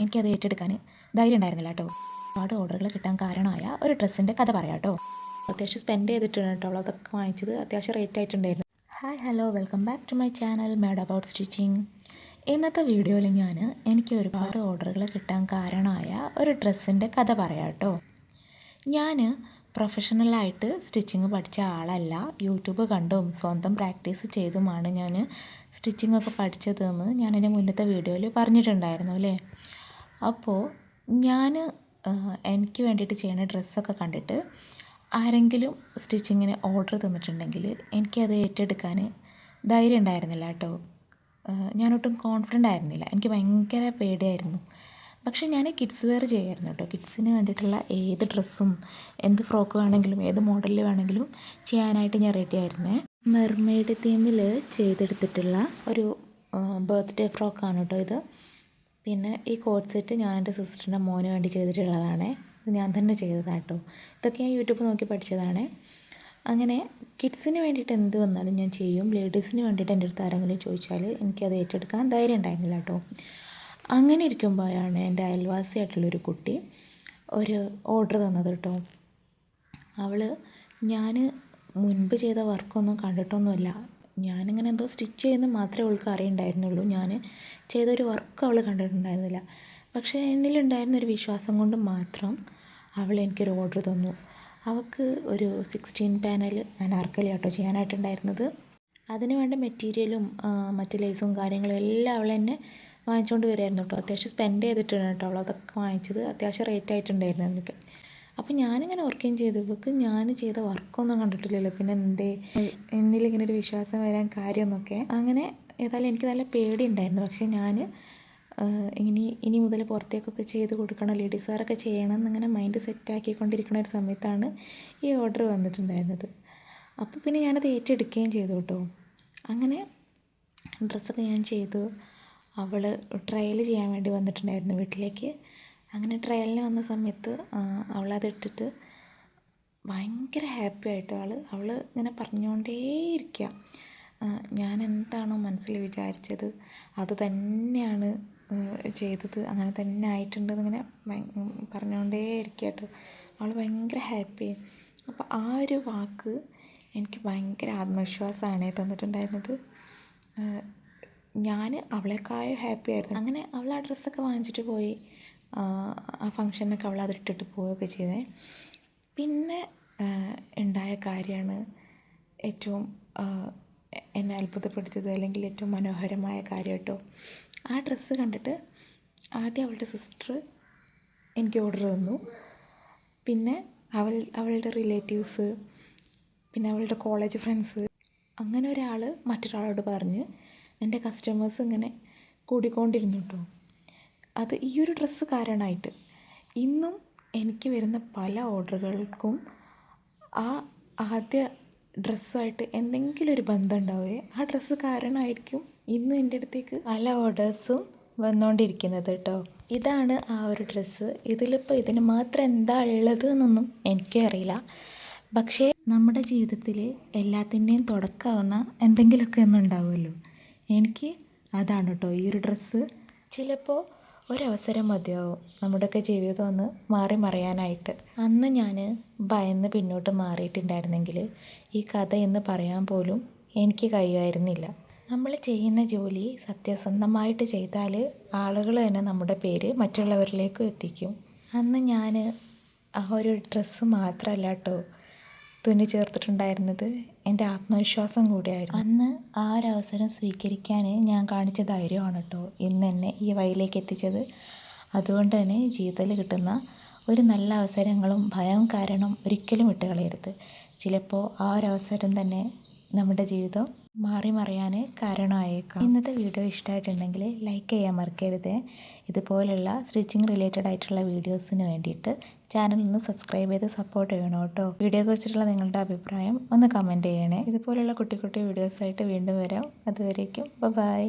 എനിക്കത് ഏറ്റെടുക്കാൻ ധൈര്യം ഉണ്ടായിരുന്നില്ല കേട്ടോ. ഒരുപാട് ഓർഡറുകൾ കിട്ടാൻ കാരണമായ ഒരു ഡ്രസ്സിൻ്റെ കഥ പറയാം കേട്ടോ. അത്യാവശ്യം സ്പെൻഡ് ചെയ്തിട്ടുണ്ട് കേട്ടോ. അതൊക്കെ വാങ്ങിച്ചത് അത്യാവശ്യം റേറ്റ് ആയിട്ടുണ്ടായിരുന്നു. Hi hello, welcome back to my channel made about stitching. ഇന്നത്തെ വീഡിയോയിൽ എനിക്ക് ഒരുപാട് ഓർഡറുകൾ കിട്ടാൻ കാരണമായ ഒരു ഡ്രസ്സിൻ്റെ കഥ പറയാം കേട്ടോ. ഞാൻ പ്രൊഫഷണലായിട്ട് സ്റ്റിച്ചിങ് പഠിച്ച ആളല്ല. യൂട്യൂബ് കണ്ടും സ്വന്തം പ്രാക്ടീസ് ചെയ്തുമാണ് ഞാൻ സ്റ്റിച്ചിങ് ഒക്കെ പഠിച്ചതെന്ന് ഞാൻ എൻ്റെ മുന്നത്തെ വീഡിയോയിൽ പറഞ്ഞിട്ടുണ്ടായിരുന്നു അല്ലേ. അപ്പോൾ ഞാൻ എനിക്ക് വേണ്ടിയിട്ട് ചെയ്യുന്ന ഡ്രസ്സൊക്കെ കണ്ടിട്ട് ആരെങ്കിലും സ്റ്റിച്ചിങ്ങിന് ഓർഡർ തന്നിട്ടുണ്ടെങ്കിൽ എനിക്കത് ഏറ്റെടുക്കാൻ ധൈര്യം ഉണ്ടായിരുന്നില്ല കേട്ടോ. ഞാനൊട്ടും കോൺഫിഡൻ്റ് ആയിരുന്നില്ല. എനിക്ക് ഭയങ്കര പേടിയായിരുന്നു. പക്ഷേ ഞാൻ കിഡ്സ് വെയർ ചെയ്യായിരുന്നു കേട്ടോ. കിഡ്സിന് വേണ്ടിയിട്ടുള്ള ഏത് ഡ്രസ്സും എന്ത് ഫ്രോക്ക് വേണമെങ്കിലും ഏത് മോഡലിൽ വേണമെങ്കിലും ചെയ്യാനായിട്ട് ഞാൻ റെഡി ആയിരുന്നേ. മെർമെയ്ഡ് തീമിൽ ചെയ്തെടുത്തിട്ടുള്ള ഒരു ബർത്ത്ഡേ ഫ്രോക്കാണ് കേട്ടോ ഇത്. പിന്നെ ഈ കോട്ട് സെറ്റ് ഞാൻ എൻ്റെ സിസ്റ്ററിൻ്റെ മോന് വേണ്ടി ചെയ്തിട്ടുള്ളതാണ്. ഇത് ഞാൻ തന്നെ ചെയ്തതാണ് കേട്ടോ. ഇതൊക്കെ ഞാൻ യൂട്യൂബ് നോക്കി പഠിച്ചതാണ്. അങ്ങനെ കിഡ്സിന് വേണ്ടിയിട്ട് എന്ത് വന്നാലും ഞാൻ ചെയ്യും. ലേഡീസിന് വേണ്ടിയിട്ട് എൻ്റെ അടുത്ത് ആരെങ്കിലും ചോദിച്ചാൽ എനിക്കത് ഏറ്റെടുക്കാൻ ധൈര്യം ഉണ്ടായിരുന്നില്ല കേട്ടോ. അങ്ങനെ ഇരിക്കുമ്പോഴാണ് എൻ്റെ അയൽവാസിയായിട്ടുള്ളൊരു കുട്ടി ഒരു ഓർഡർ തന്നത് കേട്ടോ. അവൾ ഞാൻ മുൻപ് ചെയ്ത വർക്കൊന്നും കണ്ടിട്ടൊന്നുമില്ല. ഞാനിങ്ങനെ എന്തോ സ്റ്റിച്ച് ചെയ്യുന്ന മാത്രമേ അവൾക്ക് അറിയുണ്ടായിരുന്നുള്ളൂ. ഞാൻ ചെയ്തൊരു വർക്ക് അവൾ കണ്ടിട്ടുണ്ടായിരുന്നില്ല. പക്ഷേ എന്നിലുണ്ടായിരുന്നൊരു വിശ്വാസം കൊണ്ട് മാത്രം അവൾ എനിക്കൊരു ഓർഡർ തന്നു. അവൾക്ക് ഒരു 16 പാനൽ അനാർക്കലി ആട്ടോ ചെയ്യാനായിട്ടുണ്ടായിരുന്നത്. അതിന് വേണ്ട മെറ്റീരിയലും മറ്റ് ലേസും കാര്യങ്ങളും എല്ലാം അവൾ തന്നെ വാങ്ങിച്ചുകൊണ്ട് വരുമായിരുന്നു കേട്ടോ. അത്യാവശ്യം സ്പെൻഡ് ചെയ്തിട്ടുണ്ട് കേട്ടോ അവൾ അതൊക്കെ വാങ്ങിച്ചത്. അത്യാവശ്യം റേറ്റ് ആയിട്ടുണ്ടായിരുന്നു എന്നൊക്കെ. അപ്പോൾ ഞാനിങ്ങനെ ഓർക്കുകയും ചെയ്തു, ഇവൾക്ക് ഞാൻ ചെയ്ത വർക്കൊന്നും കണ്ടിട്ടില്ലല്ലോ, പിന്നെ എന്നിലിങ്ങനെ ഒരു വിശ്വാസം വരാൻ കാര്യമെന്നൊക്കെ. അങ്ങനെ ഏതായാലും എനിക്ക് നല്ല പേടി ഉണ്ടായിരുന്നു. പക്ഷേ ഞാൻ ഇനി മുതൽ പുറത്തേക്കൊക്കെ ചെയ്ത് കൊടുക്കണം, ലേഡീസുകാരൊക്കെ ചെയ്യണം എന്നിങ്ങനെ മൈൻഡ് സെറ്റാക്കിക്കൊണ്ടിരിക്കുന്ന ഒരു സമയത്താണ് ഈ ഓർഡർ വന്നിട്ടുണ്ടായിരുന്നത്. അപ്പോൾ പിന്നെ ഞാനത് ഏറ്റെടുക്കുകയും ചെയ്തു കേട്ടോ. അങ്ങനെ ഡ്രസ്സൊക്കെ ഞാൻ ചെയ്തു. അവൾ ട്രയൽ ചെയ്യാൻ വേണ്ടി വന്നിട്ടുണ്ടായിരുന്നു വീട്ടിലേക്ക്. അങ്ങനെ ട്രയലിന് വന്ന സമയത്ത് അവളതിട്ടിട്ട് ഭയങ്കര ഹാപ്പി ആയിട്ട് അവൾ ഇങ്ങനെ പറഞ്ഞുകൊണ്ടേയിരിക്കുക. ഞാൻ എന്താണോ മനസ്സിൽ വിചാരിച്ചത് അത് തന്നെയാണ് ചെയ്തത്, അങ്ങനെ തന്നെ ആയിട്ടുണ്ടെന്ന് ഇങ്ങനെ പറഞ്ഞുകൊണ്ടേയിരിക്കുക കേട്ടോ. അവൾ ഭയങ്കര ഹാപ്പി. അപ്പോൾ ആ ഒരു വാക്ക് എനിക്ക് ഭയങ്കര ആത്മവിശ്വാസമാണ് തന്നിട്ടുണ്ടായിരുന്നത്. ഞാൻ അവളെക്കാളും ഹാപ്പി ആയിരുന്നു. അങ്ങനെ അവൾ ആ ഡ്രസ്സൊക്കെ വാങ്ങിച്ചിട്ട് പോയി. ആ ഫങ്ഷനൊക്കെ അവൾ അതിട്ടിട്ട് പോവുകയൊക്കെ ചെയ്തേ. പിന്നെ ഉണ്ടായ കാര്യമാണ് ഏറ്റവും എന്നെ അത്ഭുതപ്പെടുത്തിയത്, അല്ലെങ്കിൽ ഏറ്റവും മനോഹരമായ കാര്യം കേട്ടോ. ആ ഡ്രസ്സ് കണ്ടിട്ട് ആദ്യം അവളുടെ സിസ്റ്റർ എനിക്ക് ഓർഡർ തന്നു. പിന്നെ അവളുടെ റിലേറ്റീവ്സ്, പിന്നെ അവളുടെ കോളേജ് ഫ്രണ്ട്സ്, അങ്ങനെ ഒരാൾ മറ്റൊരാളോട് പറഞ്ഞ് എൻ്റെ കസ്റ്റമേഴ്സ് ഇങ്ങനെ കൂടിക്കൊണ്ടിരുന്നു കേട്ടോ. അത് ഈ ഒരു ഡ്രസ്സ് കാരണമായിട്ട് ഇന്നും എനിക്ക് വരുന്ന പല ഓർഡറുകൾക്കും ആ ആദ്യ ഡ്രസ്സുമായിട്ട് എന്തെങ്കിലും ഒരു ബന്ധം ഉണ്ടാവുകയെ. ആ ഡ്രസ്സ് കാരണമായിരിക്കും ഇന്നും എൻ്റെ അടുത്തേക്ക് പല ഓർഡേഴ്സും വന്നുകൊണ്ടിരിക്കുന്നത് കേട്ടോ. ഇതാണ് ആ ഒരു ഡ്രസ്സ്. ഇതിന് മാത്രം എന്താ ഉള്ളത് എന്നൊന്നും എനിക്കും അറിയില്ല. പക്ഷേ നമ്മുടെ ജീവിതത്തിൽ എല്ലാത്തിൻ്റെയും തുടക്കമാവുന്ന എന്തെങ്കിലുമൊക്കെ ഒന്നും ഉണ്ടാവുമല്ലോ. എനിക്ക് അതാണ് കേട്ടോ ഈ ഒരു ഡ്രസ്സ്. ചിലപ്പോൾ ഒരവസരം മതിയാവും നമ്മുടെയൊക്കെ ജീവിതം ഒന്ന് മാറി മറിയാനായിട്ട്. അന്ന് ഞാൻ ഭയന്ന് പിന്നോട്ട് മാറിയിട്ടുണ്ടായിരുന്നെങ്കിൽ ഈ കഥ എന്ന് പറയാൻ പോലും എനിക്ക് കഴിയുമായിരുന്നില്ല. നമ്മൾ ചെയ്യുന്ന ജോലി സത്യസന്ധമായിട്ട് ചെയ്താൽ ആളുകൾ തന്നെ നമ്മുടെ പേര് മറ്റുള്ളവരിലേക്കും എത്തിക്കും. അന്ന് ഞാൻ ആ ഒരു ഡ്രസ്സ് മാത്രമല്ല കേട്ടോ തുന്നി ചേർത്തിട്ടുണ്ടായിരുന്നത്, എൻ്റെ ആത്മവിശ്വാസം കൂടിയായിരുന്നു. അന്ന് ആ ഒരു അവസരം സ്വീകരിക്കാൻ ഞാൻ കാണിച്ച ധൈര്യമാണ് കേട്ടോ ഇന്ന് എന്നെ ഈ വഴിയിലേക്ക് എത്തിച്ചത്. അതുകൊണ്ട് തന്നെ ജീവിതത്തിൽ കിട്ടുന്ന ഒരു നല്ല അവസരങ്ങളും ഭയം കാരണം ഒരിക്കലും വിട്ടുകളയരുത്. ചിലപ്പോൾ ആ ഒരു അവസരം തന്നെ നമ്മുടെ ജീവിതം മാറി മറിയാൻ കാരണമായേക്കാം. ഇന്നത്തെ വീഡിയോ ഇഷ്ടമായിട്ടുണ്ടെങ്കിൽ ലൈക്ക് ചെയ്യാൻ മറക്കരുത്. ഇതുപോലുള്ള സ്റ്റിച്ചിങ് റിലേറ്റഡ് ആയിട്ടുള്ള വീഡിയോസിന് വേണ്ടിയിട്ട് ചാനൽ ഒന്ന് സബ്സ്ക്രൈബ് ചെയ്ത് സപ്പോർട്ട് ചെയ്യണം കേട്ടോ. വീഡിയോ കുറിച്ചിട്ടുള്ള നിങ്ങളുടെ അഭിപ്രായം ഒന്ന് കമൻറ്റ് ചെയ്യണേ. ഇതുപോലുള്ള കുട്ടി വീഡിയോസായിട്ട് വീണ്ടും വരാം. അതുവരേക്കും ബൈ.